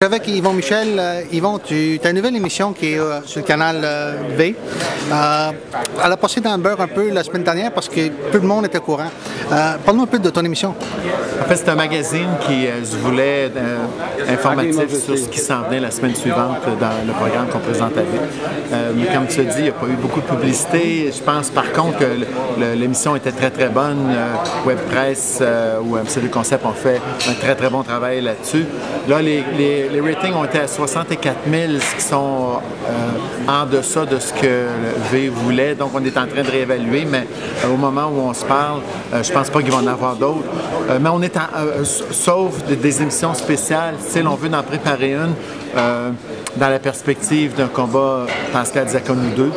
Avec Yvon Michel. Yvon, tu as une nouvelle émission qui est sur le canal V. Elle a passé dans le beurre un peu la semaine dernière parce que peu de monde était au courant. Parle-nous un peu de ton émission. En fait, c'est un magazine qui se voulait informatif sur ce qui s'en venait la semaine suivante dans le programme qu'on présente à V. Mais comme tu as dit, il n'y a pas eu beaucoup de publicité. Je pense par contre que l'émission était très très bonne. WebPress ou MCD Concept ont fait un très très bon travail là-dessus. Là, les ratings ont été à 64 000, ce qui sont en deçà de ce que le V voulait. Donc, on est en train de réévaluer, mais au moment où on se parle, je pense pas qu'il va en avoir d'autres. Mais on est sauf des émissions spéciales. Si on veut en préparer une dans la perspective d'un combat Pascal Diacono 2,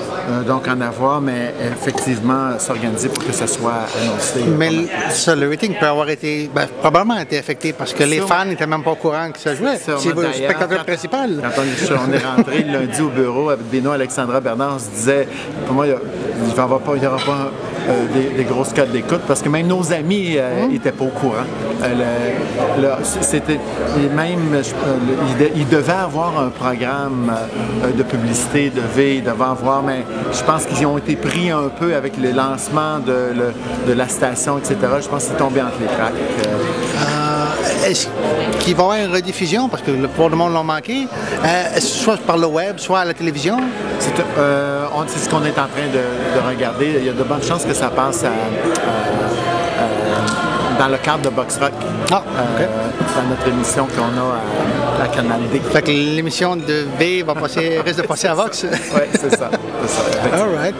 donc en avoir, mais effectivement s'organiser pour que ça soit annoncé. Mais le rating peut avoir été, probablement été affecté parce que les fans n'étaient même pas au courant que ça jouait. C'est le spectateur principal. Quand on est rentré lundi au bureau avec Benoît Alexandra Bernard, on se disait, pour moi, il n'y aura pas des grosses cotes d'écoute parce que même nos amis n'étaient pas au courant. Il devait avoir un programme de publicité de V, il devait avoir, mais je pense qu'ils ont été pris un peu avec le lancement de la station, etc. Je pense qu'ils sont tombés entre les craques. Est-ce qu'il va y avoir une rediffusion, parce que le plupart du monde l'ont manqué, soit par le web, soit à la télévision? C'est ce qu'on est en train de regarder. Il y a de bonnes chances que ça passe dans le cadre de Box Rock, dans notre émission qu'on a à Canal D. Fait que l'émission de V risque de passer à Vox? Oui, c'est ça. All right.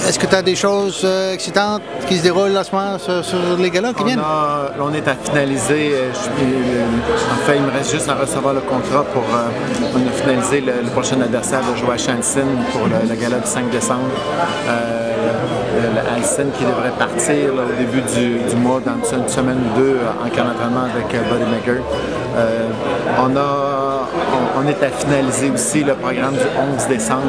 Est-ce que tu as des choses excitantes qui se déroulent en ce moment sur les galas qui viennent? On est à finaliser. En fait, il me reste juste à recevoir le contrat pour on a finalisé le prochain adversaire de Joachim Alcine pour le gala du 5 décembre. Alcine qui devrait partir au début du mois, dans une semaine ou deux, en camp d'entraînement avec Buddy Maker. On est à finaliser aussi le programme du 11 décembre.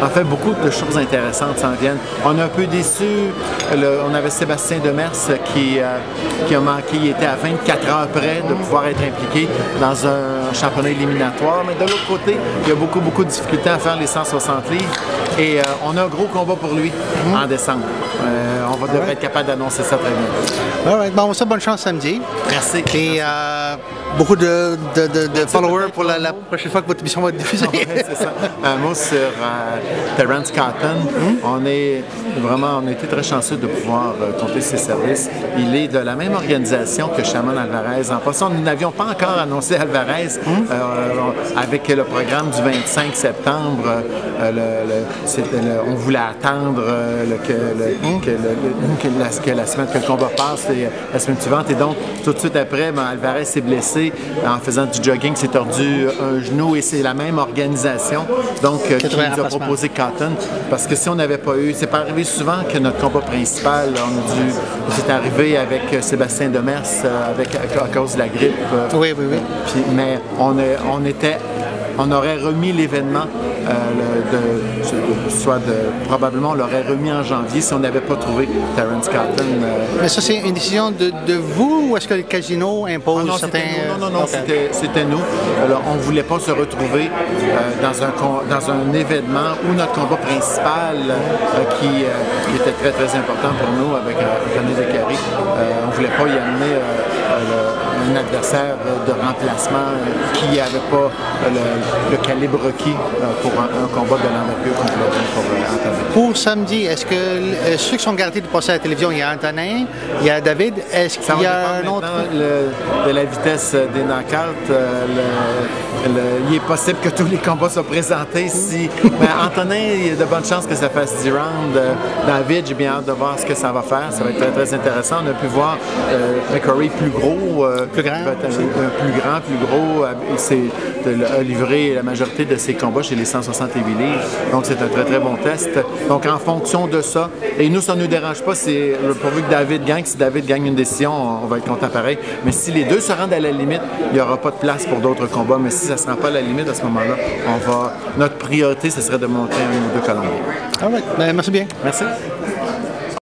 En fait, beaucoup de choses intéressantes s'en viennent. On est un peu déçus. On avait Sébastien Demers qui a manqué. Il était à 24 heures près de pouvoir être impliqué dans un championnat éliminatoire. Mais de l'autre côté, il y a beaucoup de difficultés à faire les 160 livres. Et on a un gros combat pour lui en décembre. On devrait être capable d'annoncer ça très bien. All right. Bon, on se souhaite bonne chance samedi. Merci. Et beaucoup de followers pour la prochaine fois que votre émission va être diffusée. Oui, c'est ça. Un mot sur Terence Cotton. On a été très chanceux de pouvoir compter ses services. Il est de la même organisation que Shaman Alvarez. En passant, nous n'avions pas encore annoncé Alvarez avec le programme du 25 septembre. On voulait attendre que le combat passe la semaine suivante. Et donc, tout de suite après, Alvarez s'est blessé en faisant du jogging, s'est tordu un genou et c'est la même organisation donc qui nous a proposé Cotton. Parce que si on n'avait pas eu, c'est pas arrivé souvent que notre combat principal, c'est arrivé avec Sébastien Demers à cause de la grippe. Oui. Mais on aurait remis l'événement, probablement on l'aurait remis en janvier si on n'avait pas trouvé Terence Cotton. Mais ça, c'est une décision de vous ou est-ce que le casino impose certains... Non, c'était nous. Alors, on ne voulait pas se retrouver dans un événement où notre combat principal, qui était très très important pour nous avec René Descaries, on ne voulait pas y amener un adversaire de remplacement qui n'avait pas le calibre requis pour un combat de l'envergure qu'on voulait pour Antonin. Pour samedi, est-ce que ceux qui sont gardés de passer à la télévision, il y a Antonin, il y a David, est-ce qu'il y a un autre? De la vitesse des knockouts, il est possible que tous les combats soient présentés. Mais Antonin, il y a de bonnes chances que ça fasse 10 rounds. David, j'ai bien hâte de voir ce que ça va faire. Ça va être très, très intéressant. On a pu voir McCurry plus gros, plus gros. Il a livré la majorité de ses combats chez les 168 livres. Donc, c'est un très, très bon test. Donc, en fonction de ça, et nous, ça ne nous dérange pas, c'est pourvu que David gagne. Si David gagne une décision, on va être content pareil. Mais si les deux se rendent à la limite, il n'y aura pas de place pour d'autres combats. Mais si ça ne se rend pas à la limite, à ce moment-là, notre priorité, ce serait de montrer un ou deux Colombiens. All right. Merci bien. Merci.